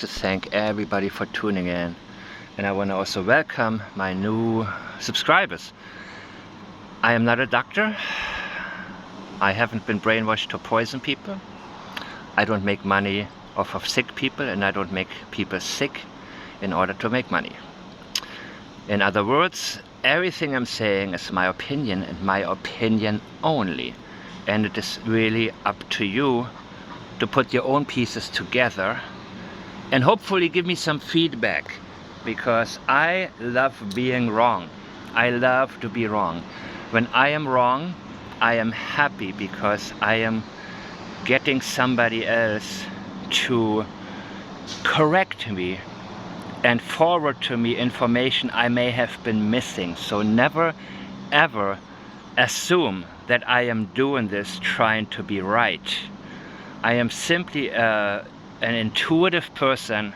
to thank everybody for tuning in, and I want to also welcome my new subscribers. I am not a doctor. I haven't been brainwashed to poison people. I don't make money off of sick people, and I don't make people sick in order to make money. In other words, everything I'm saying is my opinion and my opinion only, and it is really up to you to put your own pieces together and hopefully give me some feedback, because I love being wrong. I love to be wrong. When I am wrong, I am happy because I am getting somebody else to correct me and forward to me information I may have been missing. So never ever assume that I am doing this trying to be right. I am simply an intuitive person,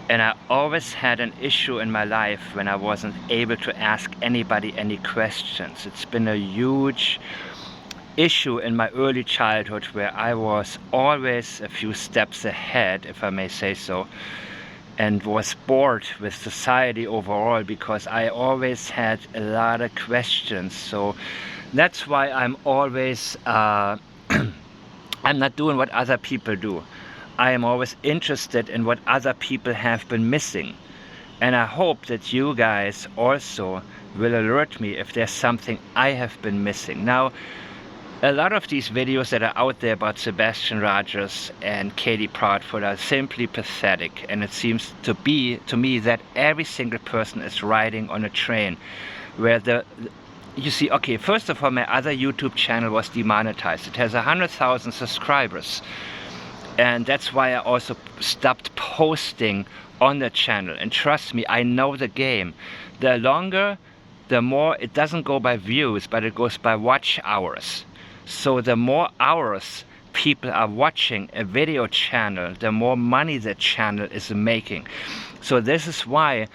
and I always had an issue in my life when I wasn't able to ask anybody any questions. It's been a huge issue in my early childhood where I was always a few steps ahead, if I may say so, and was bored with society overall because I always had a lot of questions. So that's why I'm always I'm not doing what other people do. I am always interested in what other people have been missing, and I hope that you guys also will alert me if there's something I have been missing. Now, a lot of these videos that are out there about Sebastian Rogers and Katie Proudfoot are simply pathetic, and it seems to me that every single person is riding on a train where you see, okay, first of all, my other YouTube channel was demonetized. It has 100,000 subscribers, and that's why I also stopped posting on the channel. And trust me, I know the game. The longer, the more, it doesn't go by views, but it goes by watch hours. So the more hours people are watching a video channel, the more money the channel is making. So this is why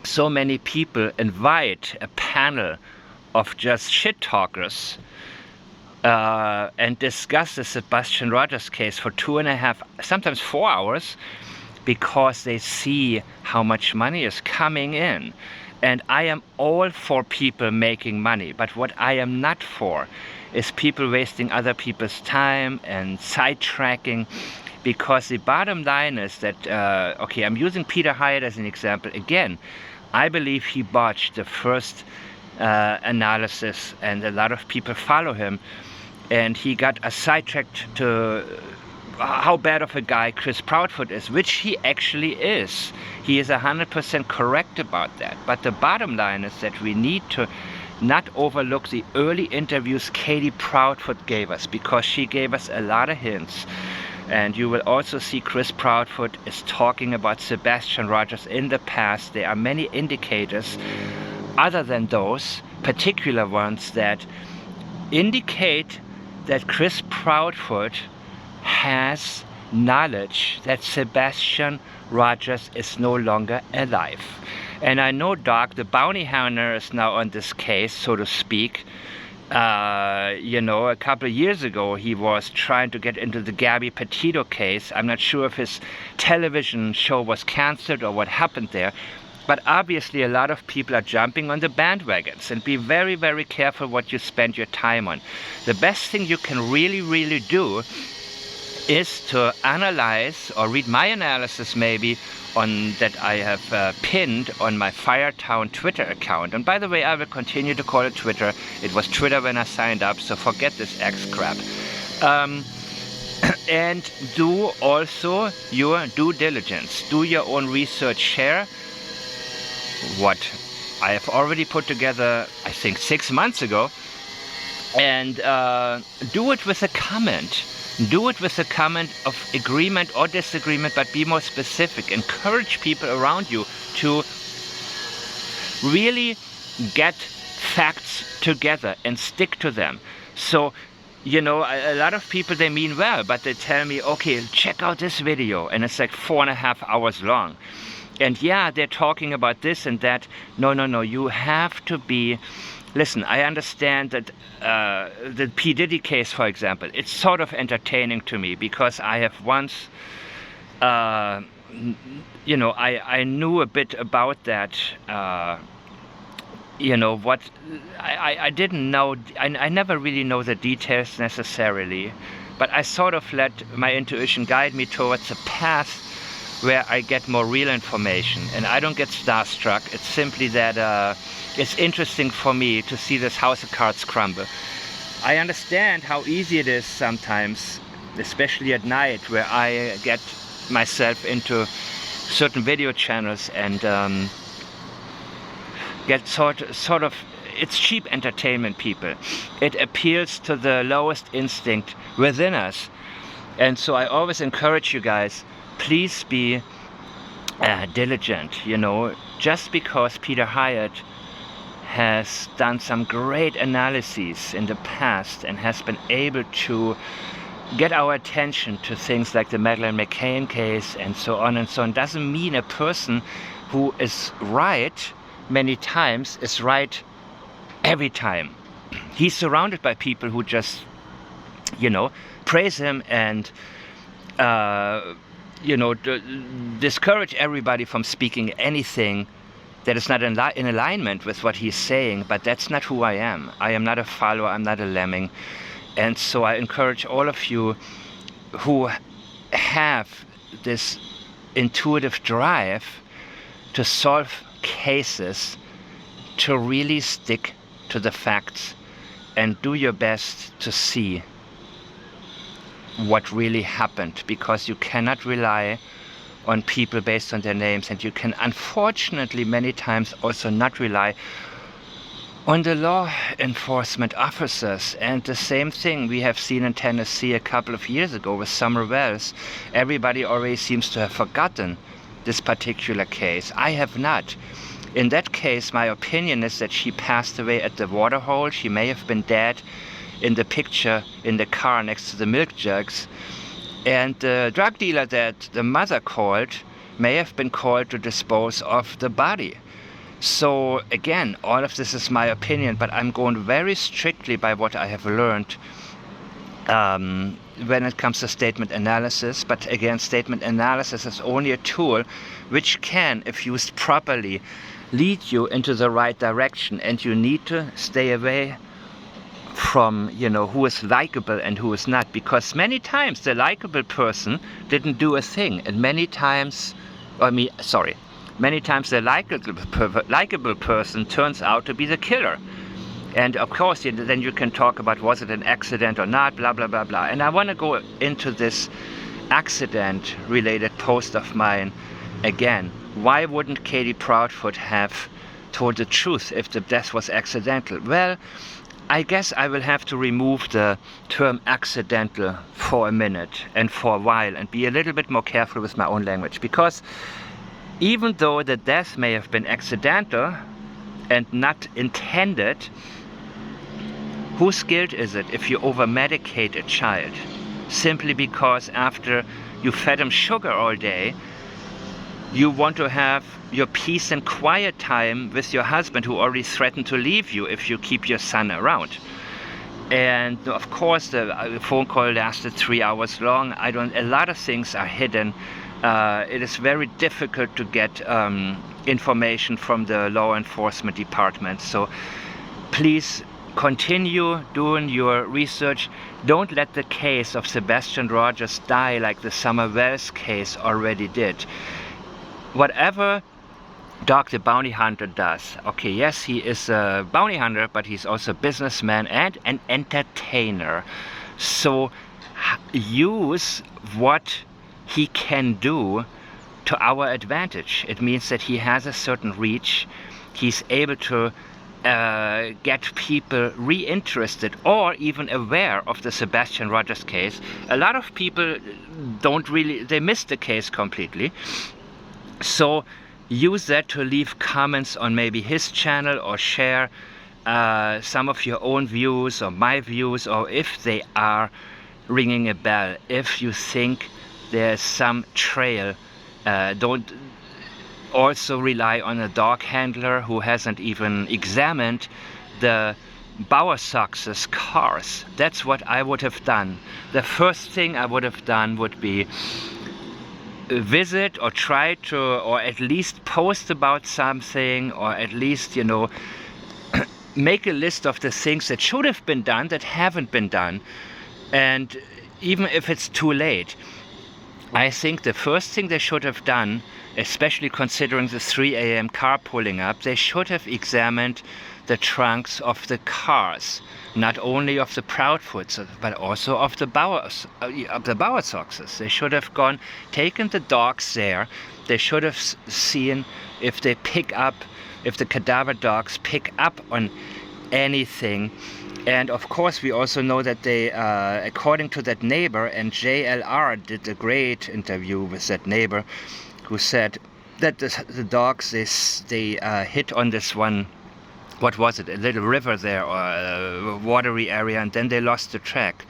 so many people invite a panel of just shit talkers and discuss the Sebastian Rogers case for 2.5, sometimes 4 hours, because they see how much money is coming in. And I am all for people making money, but what I am not for is people wasting other people's time and sidetracking, because the bottom line is that, okay, I'm using Peter Hyatt as an example. Again, I believe he botched the first analysis, and a lot of people follow him, and he got sidetracked to how bad of a guy Chris Proudfoot is, which he actually is. He is 100% correct about that. But the bottom line is that we need to not overlook the early interviews Katie Proudfoot gave us, because she gave us a lot of hints. And you will also see Chris Proudfoot is talking about Sebastian Rogers in the past. There are many indicators other than those particular ones that indicate that Chris Proudfoot has knowledge that Sebastian Rogers is no longer alive. And I know Doc, the bounty hunter, is now on this case, so to speak. You know, a couple of years ago he was trying to get into the Gabby Petito case. I'm not sure if his television show was cancelled or what happened there, but obviously a lot of people are jumping on the bandwagons, and be very, very careful what you spend your time on. The best thing you can really do is to analyze, or read my analysis maybe, on that I have pinned on my Firetown Twitter account. And by the way, I will continue to call it Twitter. It was Twitter when I signed up, so forget this X crap. And do also your due diligence. Do your own research. Share what I have already put together, I think 6 months ago, and do it with a comment. Do it with a comment of agreement or disagreement, but be more specific. Encourage people around you to really get facts together and stick to them. So, you know, a lot of people, they mean well, but they tell me, okay, check out this video, and it's like 4.5 hours long. And yeah, they're talking about this and that. No, you have to be... Listen, I understand that the P. Diddy case, for example, it's sort of entertaining to me, because I have once you know, I knew a bit about that. You know what, I didn't know, I never really know the details necessarily, but I sort of let my intuition guide me towards a path where I get more real information, and I don't get starstruck. It's simply that it's interesting for me to see this house of cards crumble. I understand how easy it is sometimes, especially at night, where I get myself into certain video channels and get sort of, it's cheap entertainment, people. It appeals to the lowest instinct within us. And so I always encourage you guys, please be diligent, you know. Just because Peter Hyatt has done some great analyses in the past and has been able to get our attention to things like the Madeleine McCann case and so on, doesn't mean a person who is right many times is right every time. He's surrounded by people who just, you know, praise him and you know, discourage everybody from speaking anything that is not in alignment with what he's saying. But that's not who I am. I am not a follower, I'm not a lemming. And so I encourage all of you who have this intuitive drive to solve cases to really stick to the facts and do your best to see what really happened, because you cannot rely on people based on their names, and you can unfortunately many times also not rely on the law enforcement officers. And the same thing we have seen in Tennessee a couple of years ago with Summer Wells. Everybody already seems to have forgotten this particular case. I have not. In that case, my opinion is that she passed away at the waterhole. She may have been dead in the picture in the car next to the milk jugs. And the drug dealer that the mother called may have been called to dispose of the body. So again, all of this is my opinion, but I'm going very strictly by what I have learned when it comes to statement analysis. But again, statement analysis is only a tool which can, if used properly, lead you into the right direction. And you need to stay away from, you know, who is likable and who is not, because many times the likable person didn't do a thing, and many times the likable person turns out to be the killer. And of course, then you can talk about, was it an accident or not, blah blah blah blah. And I want to go into this accident related post of mine again. Why wouldn't Katie Proudfoot have told the truth if the death was accidental? Well, I guess I will have to remove the term accidental for a minute and for a while and be a little bit more careful with my own language, because even though the death may have been accidental and not intended, whose guilt is it if you over-medicate a child simply because after you fed him sugar all day, you want to have your peace and quiet time with your husband, who already threatened to leave you if you keep your son around? And of course the phone call lasted 3 hours long. A lot of things are hidden. It is very difficult to get information from the law enforcement department. So please continue doing your research. Don't let the case of Sebastian Rogers die like the Summer Wells case already did. Whatever Dog the Bounty Hunter does, okay, yes, he is a bounty hunter, but he's also a businessman and an entertainer. So use what he can do to our advantage. It means that he has a certain reach. He's able to get people reinterested or even aware of the Sebastian Rogers case. A lot of people they miss the case completely. So use that to leave comments on maybe his channel, or share some of your own views or my views, or if they are ringing a bell, if you think there's some trail. Don't also rely on a dog handler who hasn't even examined the Bowersox's cars. That's what I would have done. The first thing I would have done would be visit or try to, or at least post about something, or at least, you know, make a list of the things that should have been done that haven't been done. And even if it's too late, I think the first thing they should have done, especially considering the 3 a.m. car pulling up, they should have examined the trunks of the cars, not only of the Proudfoots, but also of the Bauerzeuxes. They should have taken the dogs there. They should have seen if they pick up, if the cadaver dogs pick up on anything. And of course we also know that they, according to that neighbor, and JLR did a great interview with that neighbor, who said that the dogs, they hit on this one, what was it, a little river there, or a watery area, and then they lost the track.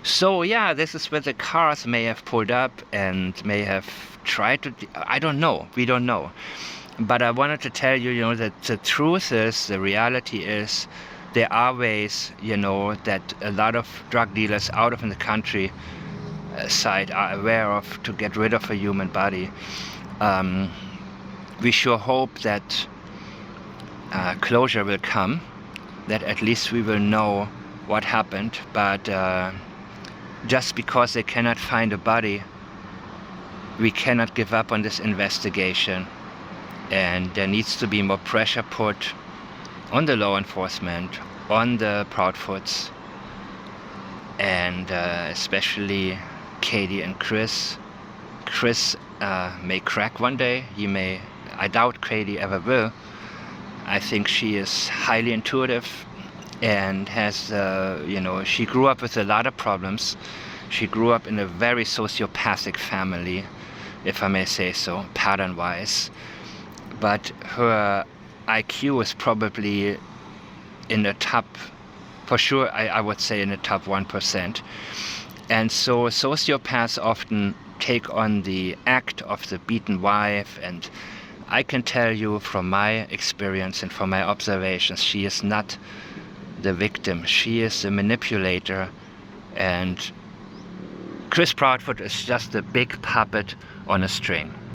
So yeah, this is where the cars may have pulled up and may have tried to, I don't know, we don't know. But I wanted to tell you, you know, that the truth is, the reality is, there are ways, you know, that a lot of drug dealers out of the country side are aware of to get rid of a human body. We sure hope that closure will come, that at least we will know what happened, but just because they cannot find a body, we cannot give up on this investigation, and there needs to be more pressure put on the law enforcement, on the Proudfoots, and especially Katie and Chris. Chris may crack one day. He may. I doubt Katie ever will. I think she is highly intuitive and has, you know, she grew up with a lot of problems. She grew up in a very sociopathic family, if I may say so, pattern-wise. But her IQ is probably in the top, for sure, I would say in the top 1%. And so sociopaths often take on the act of the beaten wife, and I can tell you from my experience and from my observations, she is not the victim, she is the manipulator, and Chris Proudfoot is just a big puppet on a string.